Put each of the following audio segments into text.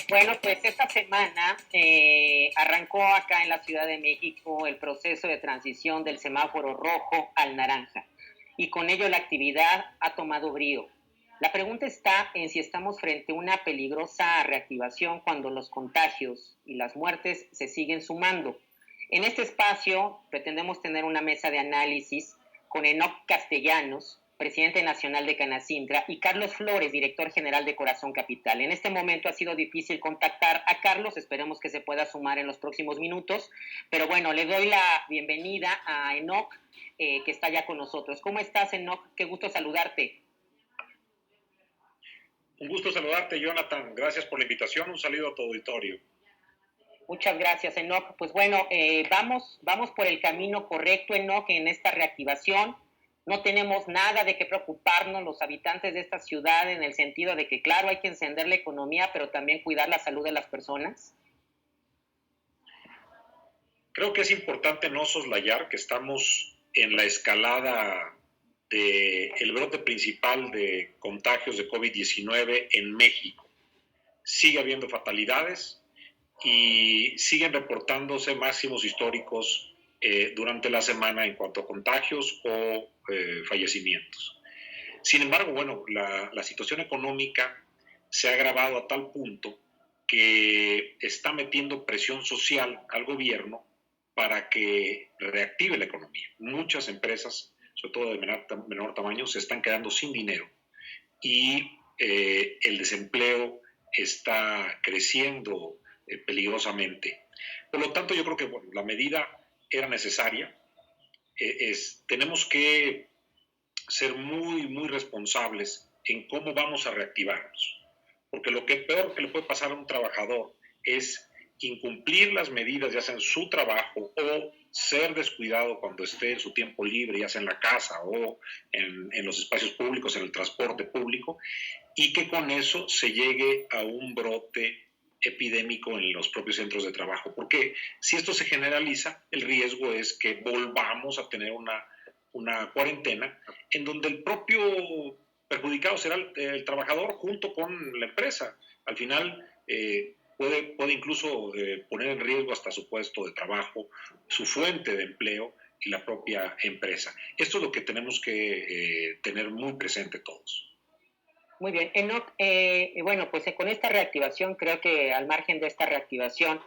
Bueno, pues esta semana arrancó acá en la Ciudad de México el proceso de transición del semáforo rojo al naranja y con ello la actividad ha tomado brío. La pregunta está en si estamos frente a una peligrosa reactivación cuando los contagios y las muertes se siguen sumando. En este espacio pretendemos tener una mesa de análisis con Enoc Castellanos, presidente nacional de Canacintra, y Carlos Flores, director general de Corazón Capital. En este momento ha sido difícil contactar a Carlos, esperemos que se pueda sumar en los próximos minutos, pero bueno, le doy la bienvenida a Enoc, que está ya con nosotros. ¿Cómo estás, Enoc? Qué gusto saludarte. Un gusto saludarte, Jonathan. Gracias por la invitación. Un saludo a tu auditorio. Muchas gracias, Enoc. Pues bueno, vamos por el camino correcto, Enoc, en esta reactivación. No tenemos nada de qué preocuparnos los habitantes de esta ciudad en el sentido de que, claro, hay que encender la economía, pero también cuidar la salud de las personas. Creo que es importante no soslayar que estamos en la escalada del brote principal de contagios de COVID-19 en México. Sigue habiendo fatalidades y siguen reportándose máximos históricos durante la semana en cuanto a contagios o fallecimientos. Sin embargo, bueno, la situación económica se ha agravado a tal punto que está metiendo presión social al gobierno para que reactive la economía. Muchas empresas, sobre todo de menor tamaño, se están quedando sin dinero y el desempleo está creciendo peligrosamente. Por lo tanto, yo creo que bueno, la medida era necesaria. Tenemos que ser muy responsables en cómo vamos a reactivarnos. Porque lo que peor que le puede pasar a un trabajador es incumplir las medidas, ya sea en su trabajo o ser descuidado cuando esté en su tiempo libre, ya sea en la casa o en los espacios públicos, en el transporte público, y que con eso se llegue a un brote epidémico en los propios centros de trabajo. Porque si esto se generaliza, el riesgo es que volvamos a tener una cuarentena en donde el propio perjudicado será el trabajador junto con la empresa. Al final puede incluso poner en riesgo hasta su puesto de trabajo, su fuente de empleo y la propia empresa. Esto es lo que tenemos que tener muy presente todos. Muy bien, Enoc, bueno, pues con esta reactivación, creo que al margen de esta reactivación,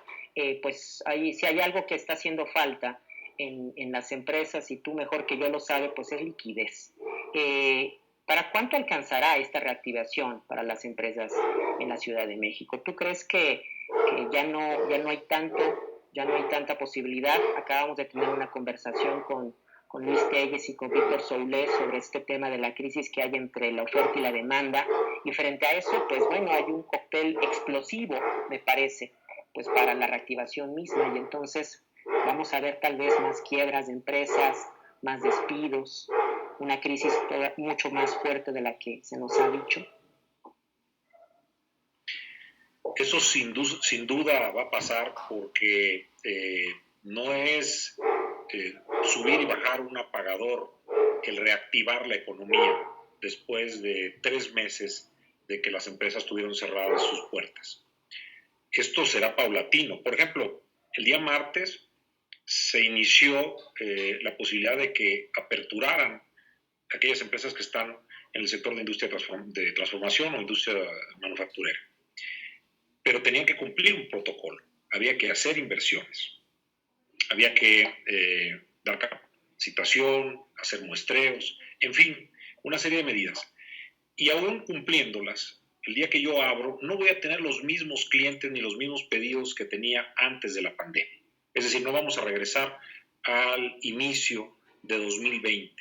pues ahí, si hay algo que está haciendo falta en las empresas, y tú mejor que yo lo sabes, pues es liquidez. ¿Para cuánto alcanzará esta reactivación para las empresas en la Ciudad de México? ¿Tú crees que ya no hay tanta posibilidad? Acabamos de tener una conversación con Luis Telles y con Víctor Soulé sobre este tema de la crisis que hay entre la oferta y la demanda, y frente a eso, pues bueno, hay un cóctel explosivo, me parece, pues para la reactivación misma, y entonces vamos a ver tal vez más quiebras de empresas, más despidos, una crisis mucho más fuerte de la que se nos ha dicho. Eso sin duda va a pasar porque no es subir y bajar un apagador el reactivar la economía después de 3 meses de que las empresas tuvieron cerradas sus puertas. Esto será paulatino. Por ejemplo, el día martes se inició la posibilidad de que aperturaran aquellas empresas que están en el sector de industria de transformación o industria manufacturera. Pero tenían que cumplir un protocolo, había que hacer inversiones, había que dar capacitación, hacer muestreos, en fin, una serie de medidas. Y aún cumpliéndolas, el día que yo abro, no voy a tener los mismos clientes ni los mismos pedidos que tenía antes de la pandemia. Es decir, no vamos a regresar al inicio de 2020.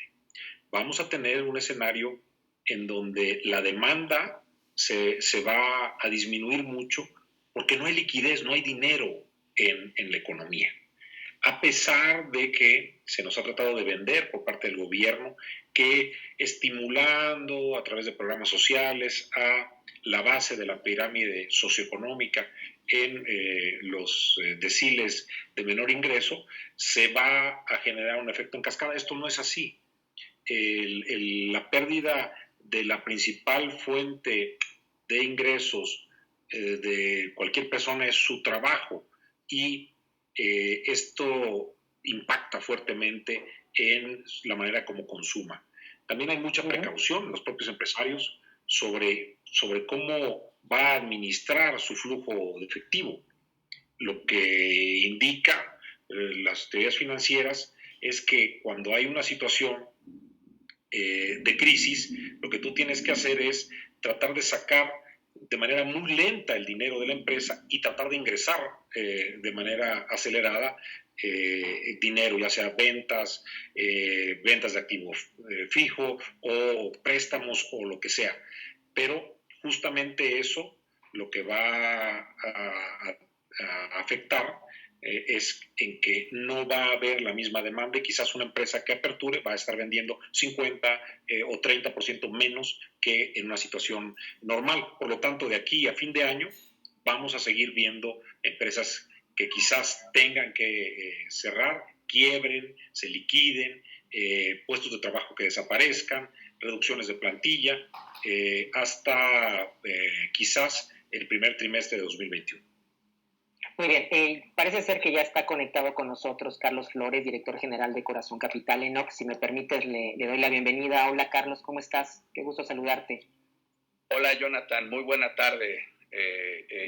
Vamos a tener un escenario en donde la demanda se va a disminuir mucho porque no hay liquidez, no hay dinero en la economía. A pesar de que se nos ha tratado de vender por parte del gobierno que estimulando a través de programas sociales a la base de la pirámide socioeconómica en los deciles de menor ingreso, se va a generar un efecto en cascada. Esto no es así. La pérdida de la principal fuente de ingresos de cualquier persona es su trabajo y esto impacta fuertemente en la manera como consuma. También hay mucha precaución en los propios empresarios sobre cómo va a administrar su flujo de efectivo. Lo que indica las teorías financieras es que cuando hay una situación de crisis, lo que tú tienes que hacer es tratar de sacar de manera muy lenta el dinero de la empresa y tratar de ingresar de manera acelerada dinero, ya sea ventas, ventas de activo fijo o préstamos o lo que sea. Pero justamente eso lo que va a afectar es en que no va a haber la misma demanda y quizás una empresa que aperture va a estar vendiendo 50 o 30% menos que en una situación normal. Por lo tanto, de aquí a fin de año vamos a seguir viendo empresas que quizás tengan que cerrar, quiebren, se liquiden, puestos de trabajo que desaparezcan, reducciones de plantilla, hasta quizás el primer trimestre de 2021. Muy bien, parece ser que ya está conectado con nosotros Carlos Flores, director general de Corazón Capital Enoc. Si me permites, le doy la bienvenida. Hola Carlos, ¿cómo estás? Qué gusto saludarte. Hola Jonathan, muy buena tarde.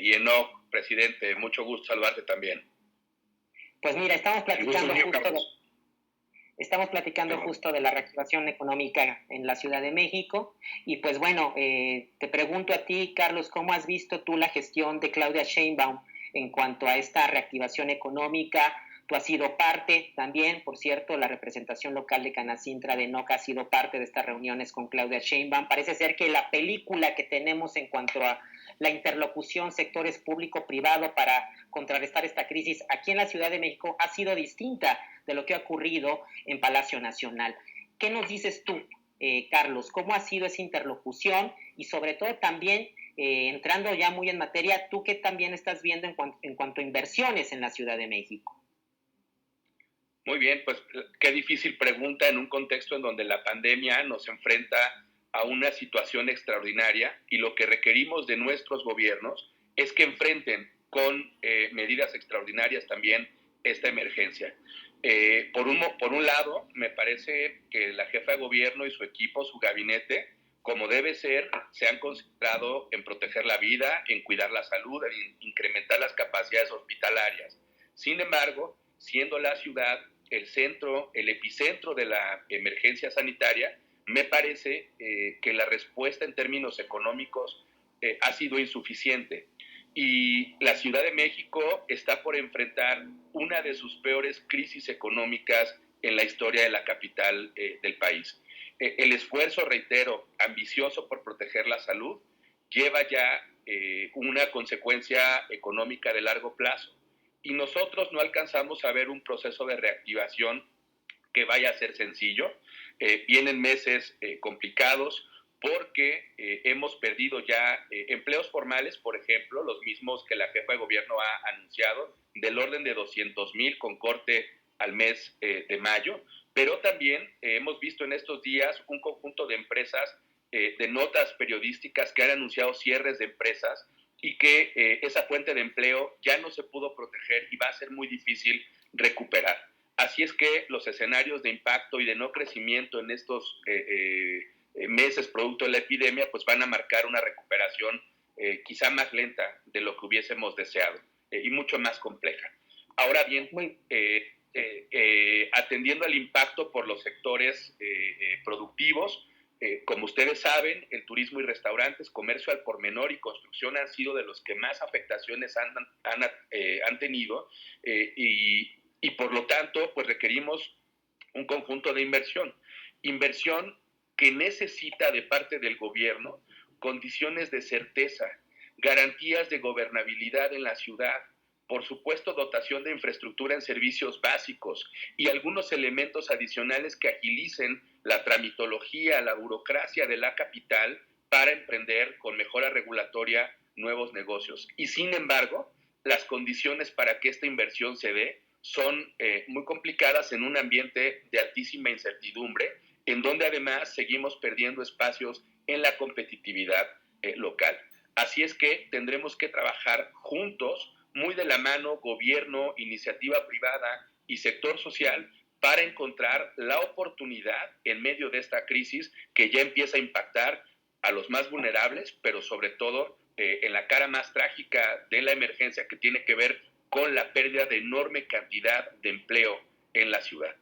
Y Enoc, presidente, mucho gusto saludarte también. Pues mira, estamos platicando justo de la reactivación económica en la Ciudad de México. Y pues bueno, te pregunto a ti, Carlos, ¿cómo has visto tú la gestión de Claudia Sheinbaum en cuanto a esta reactivación económica? Tú has sido parte también, por cierto, la representación local de Canacintra de NOC ha sido parte de estas reuniones con Claudia Sheinbaum. Parece ser que la película que tenemos en cuanto a la interlocución sectores público-privado para contrarrestar esta crisis aquí en la Ciudad de México ha sido distinta de lo que ha ocurrido en Palacio Nacional. ¿Qué nos dices tú, Carlos? ¿Cómo ha sido esa interlocución? Y sobre todo también, entrando ya muy en materia, ¿tú qué también estás viendo en cuanto a inversiones en la Ciudad de México? Muy bien, pues qué difícil pregunta en un contexto en donde la pandemia nos enfrenta a una situación extraordinaria y lo que requerimos de nuestros gobiernos es que enfrenten con medidas extraordinarias también esta emergencia. Por un lado, me parece que la jefa de gobierno y su equipo, su gabinete, como debe ser, se han concentrado en proteger la vida, en cuidar la salud, en incrementar las capacidades hospitalarias. Sin embargo, siendo la ciudad el centro, el epicentro de la emergencia sanitaria, me parece que la respuesta en términos económicos ha sido insuficiente. Y la Ciudad de México está por enfrentar una de sus peores crisis económicas en la historia de la capital del país. El esfuerzo, reitero, ambicioso por proteger la salud, lleva ya una consecuencia económica de largo plazo. Y nosotros no alcanzamos a ver un proceso de reactivación que vaya a ser sencillo. Vienen meses complicados porque hemos perdido ya empleos formales, por ejemplo, los mismos que la jefa de gobierno ha anunciado, del orden de 200,000 con corte al mes de mayo, pero también hemos visto en estos días un conjunto de empresas, de notas periodísticas que han anunciado cierres de empresas y que esa fuente de empleo ya no se pudo proteger y va a ser muy difícil recuperar. Así es que los escenarios de impacto y de no crecimiento en estos meses producto de la epidemia pues van a marcar una recuperación quizá más lenta de lo que hubiésemos deseado y mucho más compleja. Ahora bien, atendiendo al impacto por los sectores productivos, como ustedes saben, el turismo y restaurantes, comercio al por menor y construcción han sido de los que más afectaciones han tenido y por lo tanto pues requerimos un conjunto de inversión que necesita de parte del gobierno condiciones de certeza, garantías de gobernabilidad en la ciudad, por supuesto dotación de infraestructura en servicios básicos y algunos elementos adicionales que agilicen la tramitología, la burocracia de la capital para emprender con mejora regulatoria nuevos negocios. Y sin embargo, las condiciones para que esta inversión se dé son muy complicadas en un ambiente de altísima incertidumbre, en donde además seguimos perdiendo espacios en la competitividad local. Así es que tendremos que trabajar juntos, muy de la mano, gobierno, iniciativa privada y sector social, para encontrar la oportunidad en medio de esta crisis que ya empieza a impactar a los más vulnerables, pero sobre todo en la cara más trágica de la emergencia, que tiene que ver con la pérdida de enorme cantidad de empleo en la ciudad.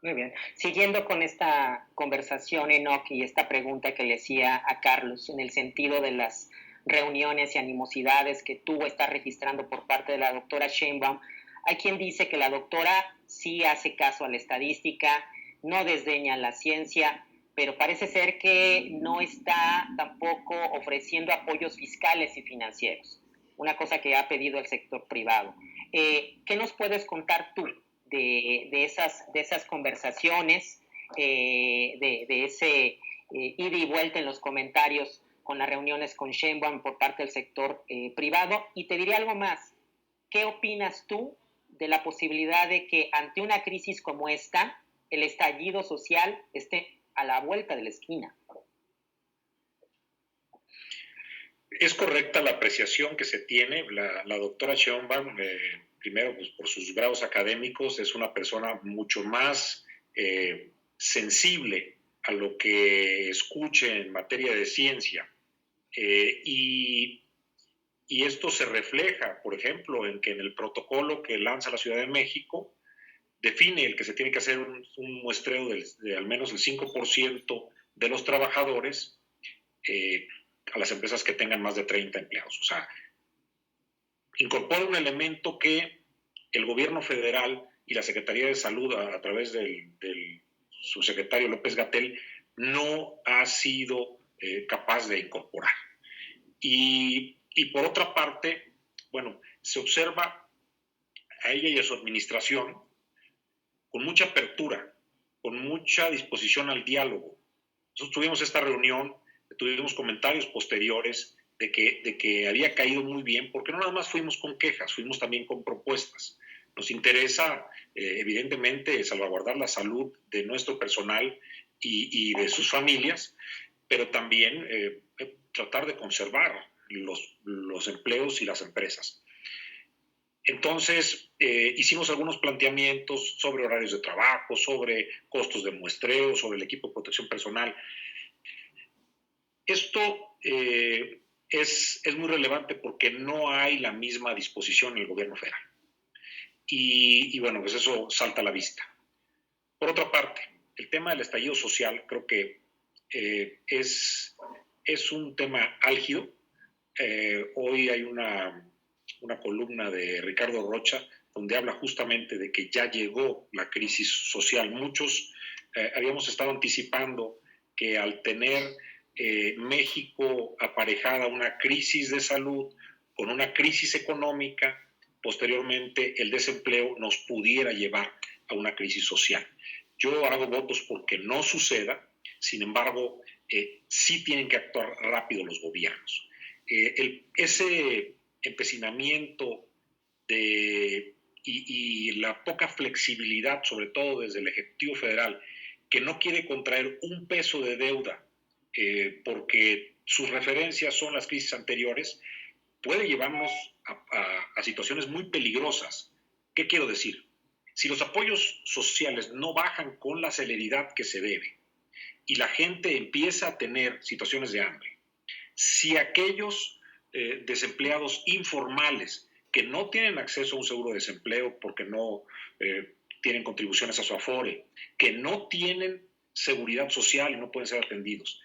Muy bien. Siguiendo con esta conversación, Enoch, y esta pregunta que le hacía a Carlos, en el sentido de las reuniones y animosidades que tú estás registrando por parte de la doctora Sheinbaum, hay quien dice que la doctora sí hace caso a la estadística, no desdeña la ciencia, pero parece ser que no está tampoco ofreciendo apoyos fiscales y financieros, una cosa que ha pedido el sector privado. ¿Qué nos puedes contar tú de esas conversaciones, de ese ida y vuelta en los comentarios con las reuniones con Sheinbaum por parte del sector privado? Y te diré algo más. ¿Qué opinas tú de la posibilidad de que ante una crisis como esta, el estallido social esté a la vuelta de la esquina? Es correcta la apreciación que se tiene. La doctora Sheinbaum, primero, pues, por sus grados académicos, es una persona mucho más sensible a lo que escuche en materia de ciencia. Y esto se refleja, por ejemplo, en que en el protocolo que lanza la Ciudad de México define el que se tiene que hacer un muestreo de al menos el 5% de los trabajadores a las empresas que tengan más de 30 empleados. O sea, incorpora un elemento que el gobierno federal y la Secretaría de Salud, a través del subsecretario López-Gatell, no ha sido capaz de incorporar. Y por otra parte, bueno, se observa a ella y a su administración con mucha apertura, con mucha disposición al diálogo. Nosotros tuvimos esta reunión, tuvimos comentarios posteriores de que había caído muy bien, porque no nada más fuimos con quejas, fuimos también con propuestas. Nos interesa, evidentemente, salvaguardar la salud de nuestro personal y de sus familias, pero también tratar de conservar los empleos y las empresas. Entonces, hicimos algunos planteamientos sobre horarios de trabajo, sobre costos de muestreo, sobre el equipo de protección personal. Esto es muy relevante porque no hay la misma disposición en el gobierno federal. Y bueno, pues eso salta a la vista. Por otra parte, el tema del estallido social creo que es un tema álgido. Hoy hay una columna de Ricardo Rocha donde habla justamente de que ya llegó la crisis social. Muchos habíamos estado anticipando que al tener México aparejada una crisis de salud con una crisis económica, posteriormente el desempleo nos pudiera llevar a una crisis social. Yo hago votos porque no suceda, sin embargo, sí tienen que actuar rápido los gobiernos. Ese empecinamiento y la poca flexibilidad, sobre todo desde el Ejecutivo Federal, que no quiere contraer un peso de deuda porque sus referencias son las crisis anteriores, puede llevarnos a situaciones muy peligrosas. ¿Qué quiero decir? Si los apoyos sociales no bajan con la celeridad que se debe y la gente empieza a tener situaciones de hambre, si aquellos desempleados informales que no tienen acceso a un seguro de desempleo porque no tienen contribuciones a su Afore, que no tienen seguridad social y no pueden ser atendidos,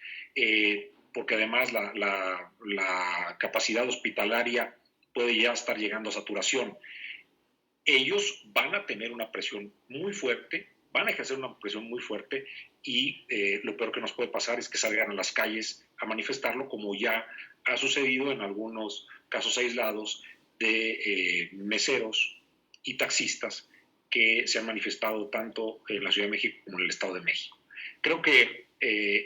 porque además la capacidad hospitalaria puede ya estar llegando a saturación, ellos van a tener una presión muy fuerte, van a ejercer una presión muy fuerte y lo peor que nos puede pasar es que salgan a las calles a manifestarlo, como ya ha sucedido en algunos casos aislados de meseros y taxistas que se han manifestado tanto en la Ciudad de México como en el Estado de México. Creo que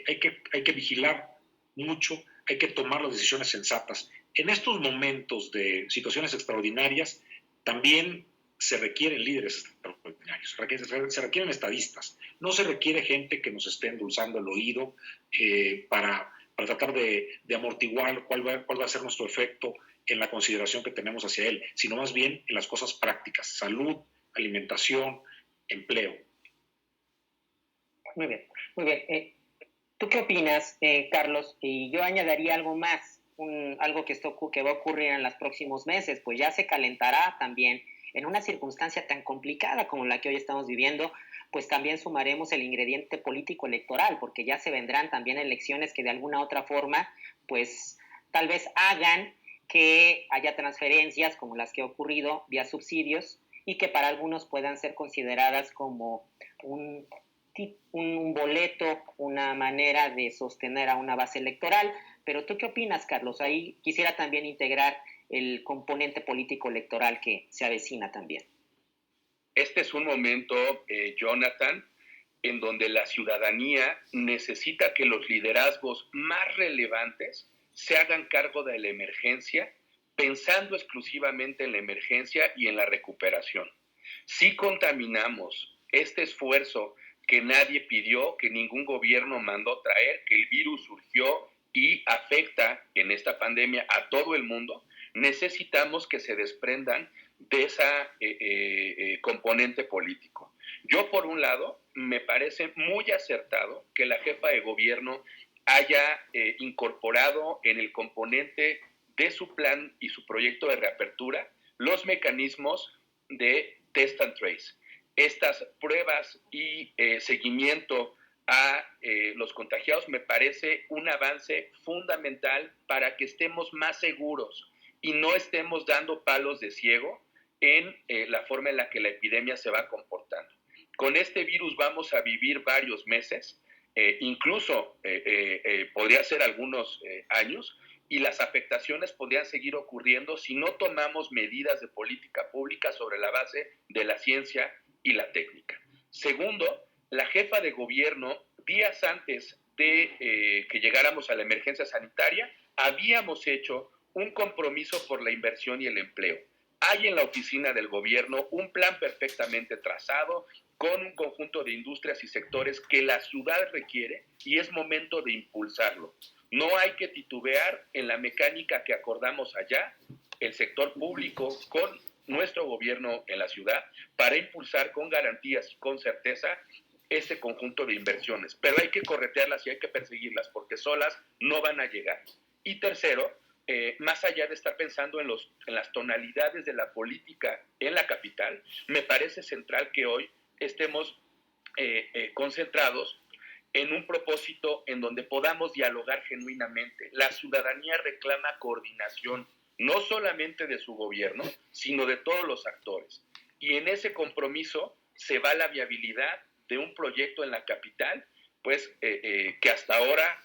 hay que vigilar mucho, hay que tomar las decisiones sensatas. En estos momentos de situaciones extraordinarias también se requieren líderes extraordinarios, se requieren estadistas, no se requiere gente que nos esté endulzando el oído para para tratar de amortiguar cuál va a ser nuestro efecto en la consideración que tenemos hacia él, sino más bien en las cosas prácticas: salud, alimentación, empleo. Muy bien, muy bien. ¿Tú qué opinas, Carlos? Y yo añadiría algo más, algo que va a ocurrir en los próximos meses, pues ya se calentará también en una circunstancia tan complicada como la que hoy estamos viviendo, pues también sumaremos el ingrediente político electoral, porque ya se vendrán también elecciones que de alguna otra forma, pues tal vez hagan que haya transferencias como las que ha ocurrido vía subsidios y que para algunos puedan ser consideradas como un boleto, una manera de sostener a una base electoral. Pero ¿tú qué opinas, Carlos? Ahí quisiera también integrar el componente político electoral que se avecina también. Este es un momento, Jonathan, en donde la ciudadanía necesita que los liderazgos más relevantes se hagan cargo de la emergencia, pensando exclusivamente en la emergencia y en la recuperación. Si contaminamos este esfuerzo que nadie pidió, que ningún gobierno mandó traer, que el virus surgió y afecta en esta pandemia a todo el mundo, necesitamos que se desprendan de esa componente político. Yo, por un lado, me parece muy acertado que la jefa de gobierno haya incorporado en el componente de su plan y su proyecto de reapertura los mecanismos de test and trace. Estas pruebas y seguimiento a los contagiados me parece un avance fundamental para que estemos más seguros y no estemos dando palos de ciego en la forma en la que la epidemia se va comportando. Con este virus vamos a vivir varios meses, incluso podría ser algunos años, y las afectaciones podrían seguir ocurriendo si no tomamos medidas de política pública sobre la base de la ciencia y la técnica. Segundo, la jefa de gobierno, días antes de que llegáramos a la emergencia sanitaria, habíamos hecho un compromiso por la inversión y el empleo. Hay en la oficina del gobierno un plan perfectamente trazado con un conjunto de industrias y sectores que la ciudad requiere y es momento de impulsarlo. No hay que titubear en la mecánica que acordamos allá, el sector público con nuestro gobierno en la ciudad, para impulsar con garantías y con certeza ese conjunto de inversiones. Pero hay que corretearlas y hay que perseguirlas porque solas no van a llegar. Y tercero, más allá de estar pensando en las tonalidades de la política en la capital, me parece central que hoy estemos concentrados en un propósito en donde podamos dialogar genuinamente. La ciudadanía reclama coordinación, no solamente de su gobierno, sino de todos los actores. Y en ese compromiso se va la viabilidad de un proyecto en la capital, pues que hasta ahora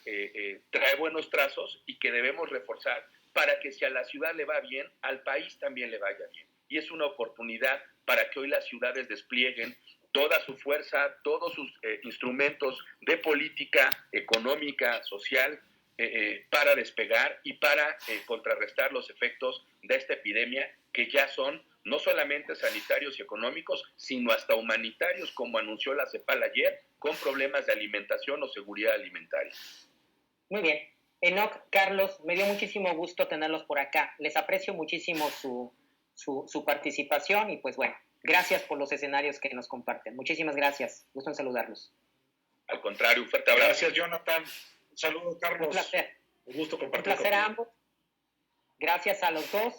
trae buenos trazos y que debemos reforzar para que si a la ciudad le va bien, al país también le vaya bien. Y es una oportunidad para que hoy las ciudades desplieguen toda su fuerza, todos sus instrumentos de política económica, social, para despegar y para contrarrestar los efectos de esta epidemia que ya son no solamente sanitarios y económicos, sino hasta humanitarios, como anunció la CEPAL ayer, con problemas de alimentación o seguridad alimentaria. Muy bien. Enoc, Carlos, me dio muchísimo gusto tenerlos por acá. Les aprecio muchísimo su participación y pues bueno, gracias por los escenarios que nos comparten. Muchísimas gracias. Gusto en saludarlos. Al contrario, un fuerte abrazo. Gracias, Jonathan. Un saludo, Carlos. Un placer. Un gusto compartir. Un placer a ambos. Gracias a los dos.